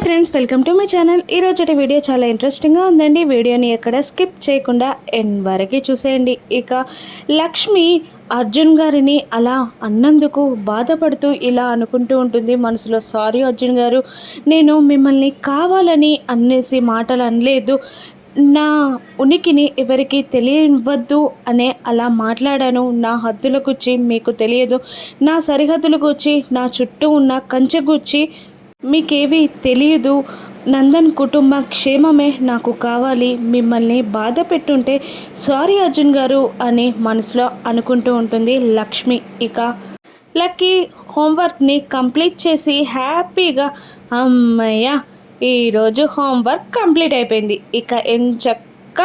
Friends, welcome to my channel. ఈరోజు video చాలా ఇంట్రెస్టింగ్గా ఉందండి. వీడియోని ఎక్కడ స్కిప్ చేయకుండా ఎండ్ వరకు చూసేయండి. ఇక లక్ష్మి అర్జున్ గారిని అలా అన్నందుకు బాధపడుతూ ఇలా అనుకుంటూ ఉంటుంది మనసులో. సారీ అర్జున్ గారు, నేను మిమ్మల్ని కావాలని అనేసి మాటలు అనలేదు. నా ఉనికిని ఎవరికి తెలియవద్దు అనే అలా మాట్లాడాను. నా హద్దుల గురించి మీకు తెలియదు, నా సరిహద్దుల గురించి, నా చుట్టూ ఉన్న కంచె గురించి మీకేవి తెలియదు. నందన్ కుటుంబ క్షేమమే నాకు కావాలి. మిమ్మల్ని బాధ పెట్టుంటే సారీ అర్జున్ గారు అని మనసులో అనుకుంటూ ఉంటుంది లక్ష్మి. ఇక లక్కీ హోంవర్క్ని కంప్లీట్ చేసి హ్యాపీగా అమ్మయ్య ఈరోజు హోంవర్క్ కంప్లీట్ అయిపోయింది, ఇక ఎంచక్క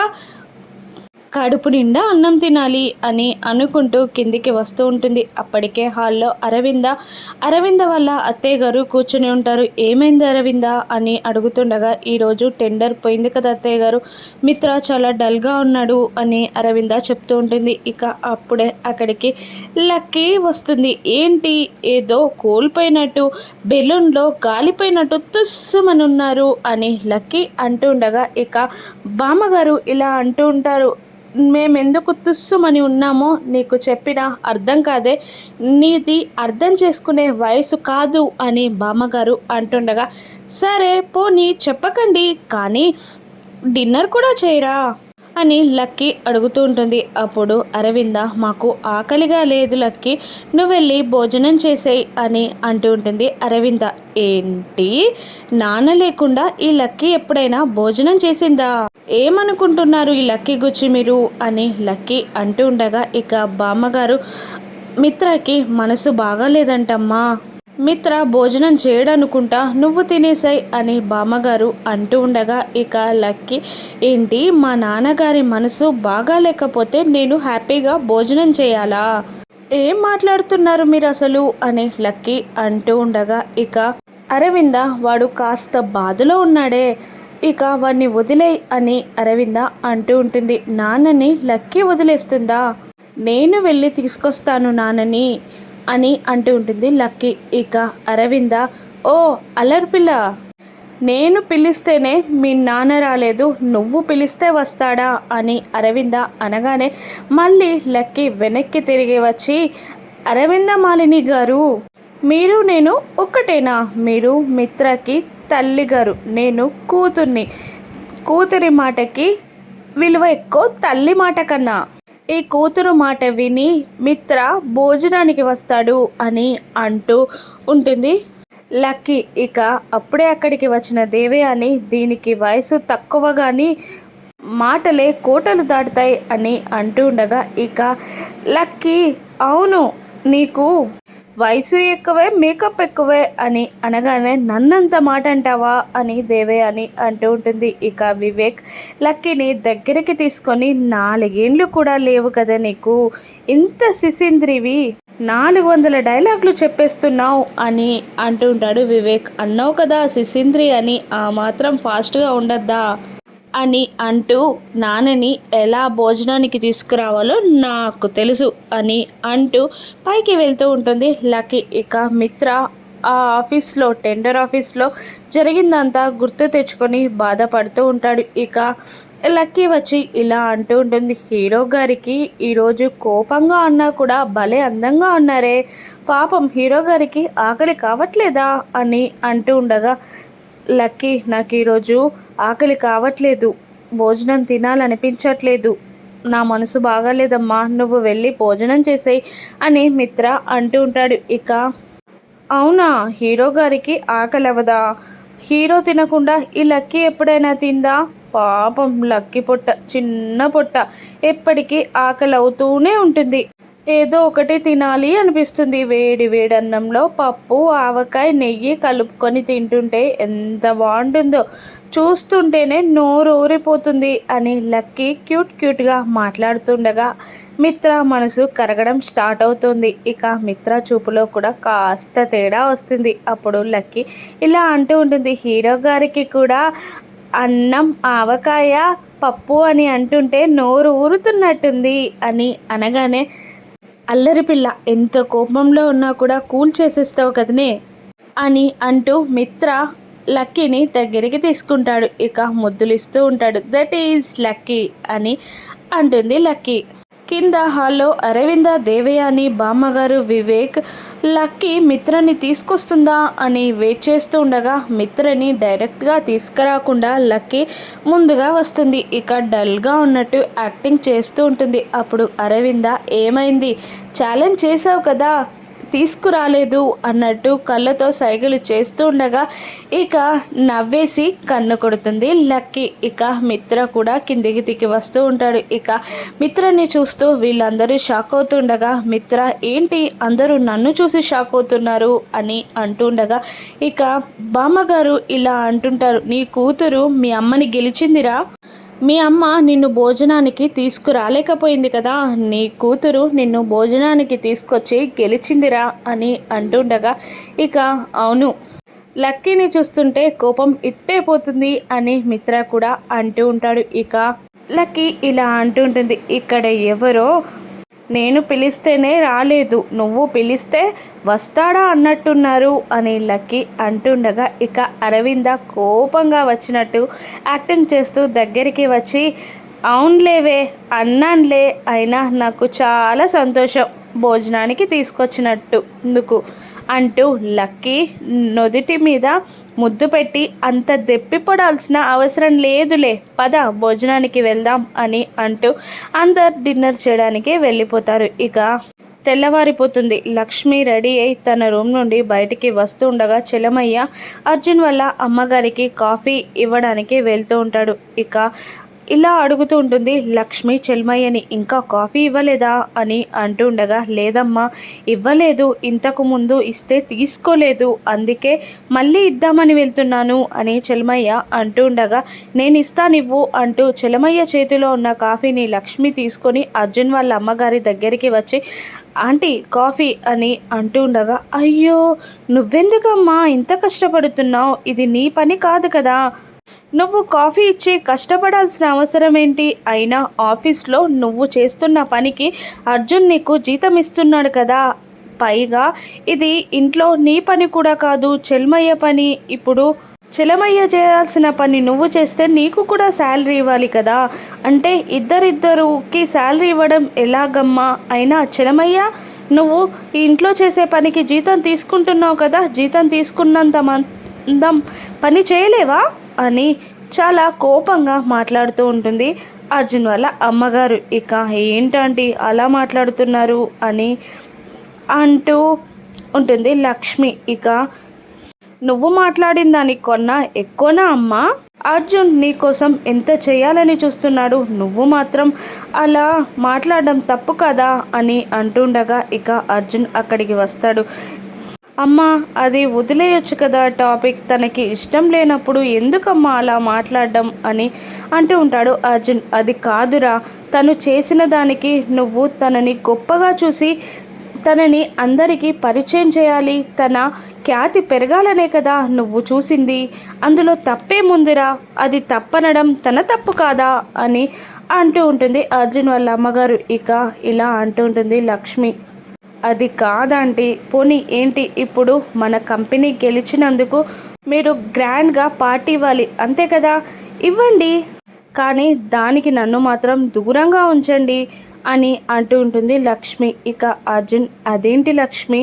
కడుపు నిండా అన్నం తినాలి అని అనుకుంటూ కిందికి వస్తూ ఉంటుంది. అప్పటికే హాల్లో అరవింద వాళ్ళ అత్తయ్య గారు కూర్చుని ఉంటారు. ఏమైంది అరవింద అని అడుగుతుండగా, ఈరోజు టెండర్ పోయింది కదా అత్తయ్య గారు, మిత్ర చాలా డల్గా ఉన్నాడు అని అరవింద చెప్తూ ఉంటుంది. ఇక అప్పుడే అక్కడికి లక్కీ వస్తుంది. ఏంటి ఏదో కోల్పోయినట్టు, బెలూన్లో గాలిపోయినట్టు తుస్సుమని ఉన్నారు అని లక్కీ అంటూ ఉండగా, ఇక బామ్మగారు ఇలా అంటూ ఉంటారు, మేమెందుకు తుస్సుమని ఉన్నామో నీకు చెప్పినా అర్థం కాదే, నీది అర్థం చేసుకునే వయసు కాదు అని బామ్మగారు అంటుండగా, సరే పోనీ చెప్పకండి, కానీ డిన్నర్ కూడా చేయరా అని లక్కీ అడుగుతూ ఉంటుంది. అప్పుడు అరవింద, మాకు ఆకలిగా లేదు లక్కీ, నువ్వు వెళ్ళి భోజనం చేసేయి అని అంటూ ఉంటుంది. అరవింద, ఏంటి నాన్న లేకుండా ఈ లక్కీ ఎప్పుడైనా భోజనం చేసిందా? ఏమనుకుంటున్నారు ఈ లక్కీ గుచ్చి మీరు అని లక్కీ అంటూ ఉండగా, ఇక బామ్మగారు, మిత్రకి మనసు బాగాలేదంటమ్మా, మిత్ర భోజనం చేయడనుకుంటా, నువ్వు తినేసాయి అని బామ్మగారు అంటూ ఉండగా, ఇక లక్కీ, ఏంటి మా నాన్నగారి మనసు బాగా లేకపోతే నేను హ్యాపీగా భోజనం చేయాలా? ఏం మాట్లాడుతున్నారు మీరు అసలు అని లక్కీ అంటూ ఉండగా, ఇక అరవింద, వాడు కాస్త బాధలో ఉన్నాడే, ఇక వాడిని వదిలేయి అని అరవింద అంటూ ఉంటుంది. నాన్నని లక్కీ వదిలేస్తుందా? నేను వెళ్ళి తీసుకొస్తాను నాన్నని అని అంటూ ఉంటుంది లక్కీ. ఇక అరవింద, ఓ అల్లరిపిల్ల, నేను పిలిస్తేనే మీ నాన్న రాలేదు, నువ్వు పిలిస్తే వస్తాడా అని అరవింద అనగానే, మళ్ళీ లక్కీ వెనక్కి తిరిగి వచ్చి, అరవింద మాలిని గారు, మీరు నేను ఒక్కటేనా? మీరు మిత్రకి తల్లి గారు, నేను కూతుర్ని. కూతురి మాటకి విలువ ఎక్కువ తల్లి మాట కన్నా. ఈ కూతురు మాట విని మిత్ర భోజనానికి వస్తాడు అని అంటూ ఉంటుంది లక్కీ. ఇక అప్పుడే అక్కడికి వచ్చిన దేవయాని, దీనికి వయసు తక్కువ కానీ మాటలే కోటలు దాటుతాయి అని అంటూ ఉండగా, ఇక లక్కీ, అవును నీకు వయసు ఎక్కువే మేకప్ ఎక్కువే అని అనగానే, నన్నంత మాట అంటావా అని దేవయాని అంటూ ఉంటుంది. ఇక వివేక్ లక్కీని దగ్గరికి తీసుకొని, 4 ఏండ్లు కూడా లేవు కదా నీకు, ఇంత సిసింద్రివి, 400 డైలాగులు చెప్పేస్తున్నావు అని అంటూ ఉంటాడు వివేక్. అన్నావు కదా సిసింద్రి అని, ఆ మాత్రం ఫాస్ట్గా ఉండద్దా అని అంటూ, నాన్నని ఎలా భోజనానికి తీసుకురావాలో నాకు తెలుసు అని అంటూ పైకి వెళ్తూ ఉంటుంది లక్కీ. ఇక మిత్ర ఆ ఆఫీస్లో, టెండర్ ఆఫీస్లో జరిగిందంతా గుర్తు తెచ్చుకొని బాధపడుతూ ఉంటాడు. ఇక లక్కీ వచ్చి ఇలా అంటూ ఉంటుంది, హీరో గారికి ఈరోజు కోపంగా అన్నా కూడా భలే అందంగా ఉన్నారే, పాపం హీరో గారికి ఆకలి కావట్లేదా అని అంటూ ఉండగా, లక్కీ, నాకు ఈరోజు ఆకలి కావట్లేదు, భోజనం తినాలనిపించట్లేదు, నా మనసు బాగాలేదమ్మా, నువ్వు వెళ్ళి భోజనం చేసేయి అని మిత్ర అంటూ ఉంటాడు. ఇక అవునా, హీరో గారికి ఆకలి అవ్వదా? హీరో తినకుండా ఈ లక్కీ ఎప్పుడైనా తిందా? పాపం లక్కీ పొట్ట, చిన్న పొట్ట, ఎప్పటికీ ఆకలి అవుతూనే ఉంటుంది. ఏదో ఒకటి తినాలి అనిపిస్తుంది. వేడి వేడి అన్నంలో పప్పు, ఆవకాయ, నెయ్యి కలుపుకొని తింటుంటే ఎంత బాగుంటుందో, చూస్తుంటేనే నోరు ఊరిపోతుంది అని లక్కీ క్యూట్గా మాట్లాడుతుండగా, మిత్ర మనసు కరగడం స్టార్ట్ అవుతుంది. ఇక మిత్ర చూపులో కూడా కాస్త తేడా వస్తుంది. అప్పుడు లక్కీ ఇలా అంటూ ఉంటుంది, హీరో గారికి కూడా అన్నం, ఆవకాయ, పప్పు అని అంటుంటే నోరు ఊరుతున్నట్టుంది అని అనగానే, అల్లరి పిల్ల, ఎంత కోపంలో ఉన్నా కూడా కూల్ చేసేస్తావు కదనే అని అంటూ మిత్ర లక్కీని దగ్గరికి తీసుకుంటాడు. ఇక ముద్దులు ఇస్తూ ఉంటాడు. దట్ ఈజ్ లక్కీ అని అంటుంది లక్కీ. కింద హాల్లో అరవింద, దేవయాని, బామ్మగారు, వివేక్ లక్కీ మిత్రని తీసుకొస్తుందా అని వెయిట్ చేస్తూ ఉండగా మిత్రని డైరెక్ట్గా తీసుకురాకుండా లక్కీ ముందుగా వస్తుంది. ఇక డల్గా ఉన్నట్టు యాక్టింగ్ చేస్తూ ఉంటుంది. అప్పుడు అరవింద, ఏమైంది, ఛాలెంజ్ చేసావు కదా, తీసుకురాలేదు అన్నట్టు కళ్ళతో సైగలు చేస్తూ ఉండగా ఇక నవ్వేసి కన్ను కొడుతుంది లక్కీ. ఇక మిత్ర కూడా కిందికి దిగి వస్తూ ఉంటాడు. ఇక మిత్రని చూస్తూ వీళ్ళందరూ షాక్ అవుతుండగా మిత్ర, ఏంటి అందరూ నన్ను చూసి షాక్ అవుతున్నారు అని అంటుండగా ఇక బామ్మగారు ఇలా అంటుంటారు, నీ కూతురు మీ అమ్మని గెలిచిందిరా, మీ అమ్మ నిన్ను భోజనానికి తీసుకురాలేకపోయింది కదా, నీ కూతురు నిన్ను భోజనానికి తీసుకొచ్చి గెలిచిందిరా అని అంటుండగా ఇక అవును, లక్కీని చూస్తుంటే కోపం ఇట్టే పోతుంది అని మిత్ర కూడా అంటూ ఉంటాడు. ఇక లక్కీ ఇలా అంటుంటుంది, ఇక్కడ ఎవరో నేను పిలిస్తేనే రాలేదు, నువ్వు పిలిస్తే వస్తాడా అన్నట్టున్నారు అని లక్కీ అంటుండగా ఇక అరవింద కోపంగా వచ్చినట్టు యాక్టింగ్ చేస్తూ దగ్గరికి వచ్చి, అవునులేవే అన్నానులే, అయినా నాకు చాలా సంతోషం భోజనానికి తీసుకొచ్చినట్టు ఎందుకు అంటూ లక్కీ నుదిటి మీద ముద్దు పెట్టి, అంత దెప్పిపడాల్సిన అవసరం లేదులే, పద భోజనానికి వెళ్దాం అని అంటూ అందరు డిన్నర్ చేయడానికి వెళ్ళిపోతారు. ఇక తెల్లవారిపోతుంది. లక్ష్మి రెడీ అయి తన రూమ్ నుండి బయటికి వస్తూ ఉండగా చెలమయ్య అర్జున్ వల్ల అమ్మగారికి కాఫీ ఇవ్వడానికి వెళ్తూ ఉంటాడు. ఇక ఇలా అడుగుతూ ఉంటుంది లక్ష్మి చెల్మయ్యని, ఇంకా కాఫీ ఇవ్వలేదా అని అంటూ ఉండగా, లేదమ్మా ఇవ్వలేదు, ఇంతకు ముందు ఇస్తే తీసుకోలేదు, అందుకే మళ్ళీ ఇద్దామని వెళ్తున్నాను అని చెల్మయ్య అంటూ ఉండగా, నేను ఇస్తానివ్వు అంటూ చెలమయ్య చేతిలో ఉన్న కాఫీని లక్ష్మి తీసుకొని అర్జున్ వాళ్ళ అమ్మగారి దగ్గరికి వచ్చి, ఆంటీ కాఫీ అని అంటూ ఉండగా, అయ్యో నువ్వెందుకమ్మా ఇంత కష్టపడుతున్నావు, ఇది నీ పని కాదు కదా, నువ్వు కాఫీ ఇచ్చి కష్టపడాల్సిన అవసరం ఏంటి, అయినా ఆఫీస్లో నువ్వు చేస్తున్న పనికి అర్జున్ నీకు జీతం ఇస్తున్నాడు కదా, పైగా ఇది ఇంట్లో నీ పని కూడా కాదు చెల్మయ్య పని, ఇప్పుడు చెలమయ్య చేయాల్సిన పని నువ్వు చేస్తే నీకు కూడా శాలరీ ఇవ్వాలి కదా, అంటే ఇద్దరికి శాలరీ ఇవ్వడం ఎలాగమ్మా, అయినా చెలమయ్య నువ్వు ఈ ఇంట్లో చేసే పనికి జీతం తీసుకుంటున్నావు కదా, జీతం తీసుకున్నంత మందం పని చేయలేవా అని చాలా కోపంగా మాట్లాడుతూ ఉంటుంది అర్జున్ వాళ్ళ అమ్మగారు. ఇక ఏంటంటే అలా మాట్లాడుతున్నారు అని అంటూ ఉంటుంది లక్ష్మి. ఇక నువ్వు మాట్లాడిన దానికి కొన్నా ఎక్కువనా అమ్మా, అర్జున్ నీకోసం ఎంత చేయాలని చూస్తున్నాడు, నువ్వు మాత్రం అలా మాట్లాడడం తప్పు కదా అని అంటుండగా ఇక అర్జున్ అక్కడికి వస్తాడు. అమ్మా అది వదిలేయచ్చు కదా, టాపిక్ తనకి ఇష్టం లేనప్పుడు ఎందుకమ్మా అలా మాట్లాడడం అని అంటూ ఉంటాడు అర్జున్. అది కాదురా, తను చేసిన దానికి నువ్వు తనని గొప్పగా చూసి తనని అందరికీ పరిచయం చేయాలి, తన ఖ్యాతి పెరగాలనే కదా నువ్వు చూసింది, అందులో తప్పేముందిరా, అది తప్పనడం తన తప్పు కాదా అని అంటూ ఉంటుంది అర్జున్ వాళ్ళ అమ్మగారు. ఇక ఇలా అంటూ ఉంటుంది లక్ష్మి, అది కాదంటే పోనీ ఏంటి, ఇప్పుడు మన కంపెనీ గెలిచినందుకు మీరు గ్రాండ్గా పార్టీ ఇవ్వాలి అంతే కదా, ఇవ్వండి, కానీ దానికి నన్ను మాత్రం దూరంగా ఉంచండి అని అంటూ ఉంటుంది లక్ష్మి. ఇక అర్జున్, అదేంటి లక్ష్మి,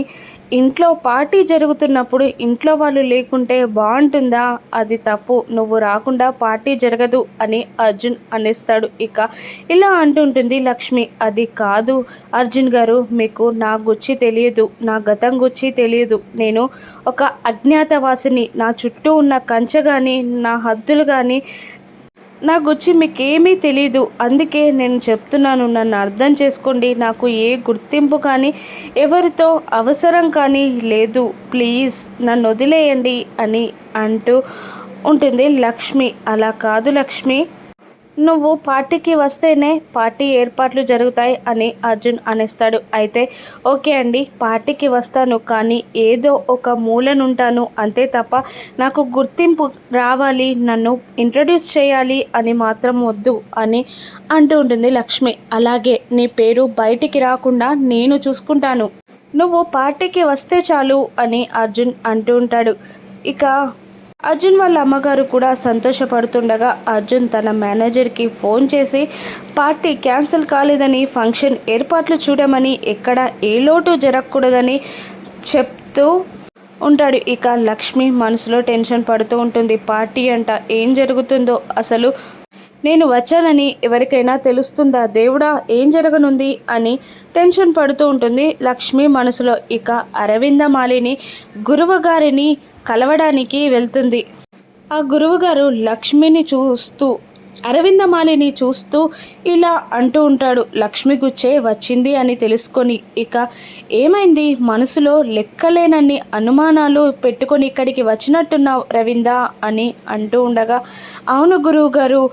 ఇంట్లో పార్టీ జరుగుతున్నప్పుడు ఇంట్లో వాళ్ళు లేకుంటే బాగుంటుందా, అది తప్పు, నువ్వు రాకుండా పార్టీ జరగదు అని అర్జున్ అనేస్తాడు. ఇక ఇలా అంటుంటుంది లక్ష్మి, అది కాదు అర్జున్ గారు, మీకు నా గురించి తెలియదు, నా గతం గురించి తెలియదు, నేను ఒక అజ్ఞాతవాసిని, నా చుట్టూ ఉన్న కంచె కానీ నా హద్దులు కానీ నా గురించి మీకేమీ తెలీదు, అందుకే నేను చెప్తున్నాను, నన్ను అర్థం చేసుకోండి, నాకు ఏ గుర్తింపు కానీ ఎవరితో అవసరం కానీ లేదు, ప్లీజ్ నన్ను వదిలేయండి అని అంటూ ఉంటుంది లక్ష్మి. అలా కాదు లక్ష్మి, నువ్వు పార్టీకి వస్తేనే పార్టీ ఏర్పాట్లు జరుగుతాయి అని అర్జున్ అనేస్తాడు. అయితే ఓకే అండి, పార్టీకి వస్తాను, కానీ ఏదో ఒక మూలనుంటాను అంతే తప్ప నాకు గుర్తింపు రావాలి, నన్ను ఇంట్రడ్యూస్ చేయాలి అని మాత్రం వద్దు అని అంటూ ఉంటుంది లక్ష్మి. అలాగే నీ పేరు బయటికి రాకుండా నేను చూసుకుంటాను, నువ్వు పార్టీకి వస్తే చాలు అని అర్జున్ అంటూ ఉంటాడు. ఇక అర్జున్ వాళ్ళ అమ్మగారు కూడా సంతోషపడుతుండగా అర్జున్ తన మేనేజర్కి ఫోన్ చేసి పార్టీ క్యాన్సిల్ కాలేదని, ఫంక్షన్ ఏర్పాట్లు చూడమని, ఎక్కడ ఏ లోటు జరగకూడదని చెప్తూ ఉంటాడు. ఇక లక్ష్మి మనసులో టెన్షన్ పడుతూ ఉంటుంది. పార్టీ అంట, ఏం జరుగుతుందో అసలు, నేను వచ్చానని ఎవరికైనా తెలుస్తుందా దేవుడా, ఏం జరగనుంది అని టెన్షన్ పడుతూ ఉంటుంది లక్ష్మి మనసులో. ఇక అరవిందమాలిని గురువు గారిని కలవడానికి వెళ్తుంది. ఆ గురువుగారు లక్ష్మిని చూస్తూ, అరవిందమాలిని చూస్తూ ఇలా అంటూ ఉంటాడు. లక్ష్మి గుచ్చే వచ్చింది అని తెలుసుకొని, ఇక ఏమైంది, మనసులో లెక్కలేనన్ని అనుమానాలు పెట్టుకొని ఇక్కడికి వచ్చినట్టున్నావు రవింద అని అంటూ ఉండగా, అవును గురువుగారు,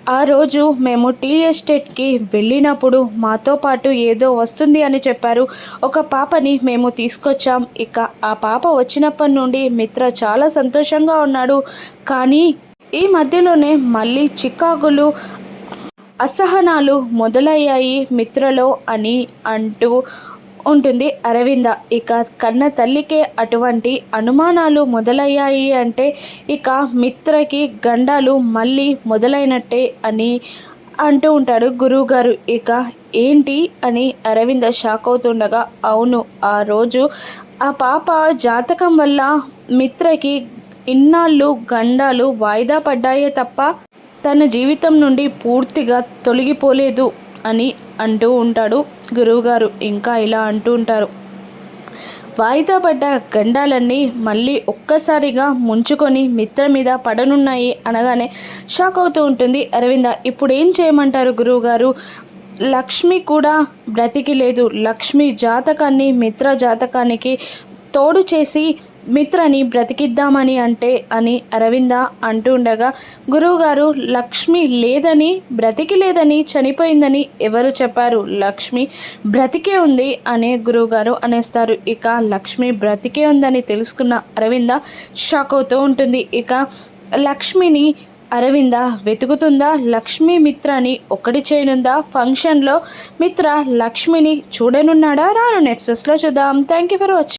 ఆ రోజు మేము టీ ఎస్టేట్కి వెళ్ళినప్పుడు మాతో పాటు ఏదో వస్తుంది అని చెప్పారు. ఒక పాపని మేము తీసుకొచ్చాం. ఇక ఆ పాప వచ్చినప్పటి నుండి మిత్ర చాలా సంతోషంగా ఉన్నాడు. కానీ ఈ మధ్యలోనే మళ్ళీ చికాకులు, అసహనాలు మొదలయ్యాయి మిత్రలో అని అంటూ ఉంటుంది అరవింద. ఇక కన్న తల్లికే అటువంటి అనుమానాలు మొదలయ్యాయి అంటే ఇక మిత్రకి గండాలు మళ్ళీ మొదలైనట్టే అని అంటూ ఉంటాడు గురువుగారు. ఇక ఏంటి అని అరవింద షాక్ అవుతుండగా, అవును, ఆ రోజు ఆ పాప జాతకం వల్ల మిత్రకి ఇన్నాళ్ళు గండాలు వాయిదా పడ్డాయే తప్ప తన జీవితం నుండి పూర్తిగా తొలగిపోలేదు అని అంటూ ఉంటాడు గురువుగారు. ఇంకా ఇలా అంటూ ఉంటారు, వాయిదా పడ్డ గండాలన్నీ మళ్ళీ ఒక్కసారిగా ముంచుకొని మిత్ర మీద పడనున్నాయి అనగానే షాక్ అవుతూ ఉంటుంది అరవింద. ఇప్పుడు ఏం చేయమంటారు గురువుగారు, లక్ష్మి కూడా బ్రతికి లేదు. లక్ష్మి జాతకాన్ని మిత్ర జాతకానికి తోడు చేసి మిత్రని బ్రతికిద్దామని అంటే అని అరవింద అంటూ ఉండగా, గురువుగారు లక్ష్మి లేదని, బ్రతికి లేదని, చనిపోయిందని ఎవరు చెప్పారు, లక్ష్మి బ్రతికే ఉంది అనే గురువుగారు అనేస్తారు. ఇక లక్ష్మి బ్రతికే ఉందని తెలుసుకున్న అరవింద షాక్ అవుతూ ఉంటుంది. ఇక లక్ష్మిని అరవింద వెతుకుతుందా, లక్ష్మి మిత్రని ఒకటి చేయనుందా, ఫంక్షన్లో మిత్ర లక్ష్మిని చూడనున్నాడా, రాను నెక్స్ట్స్లో చూద్దాం. Thank you for watching.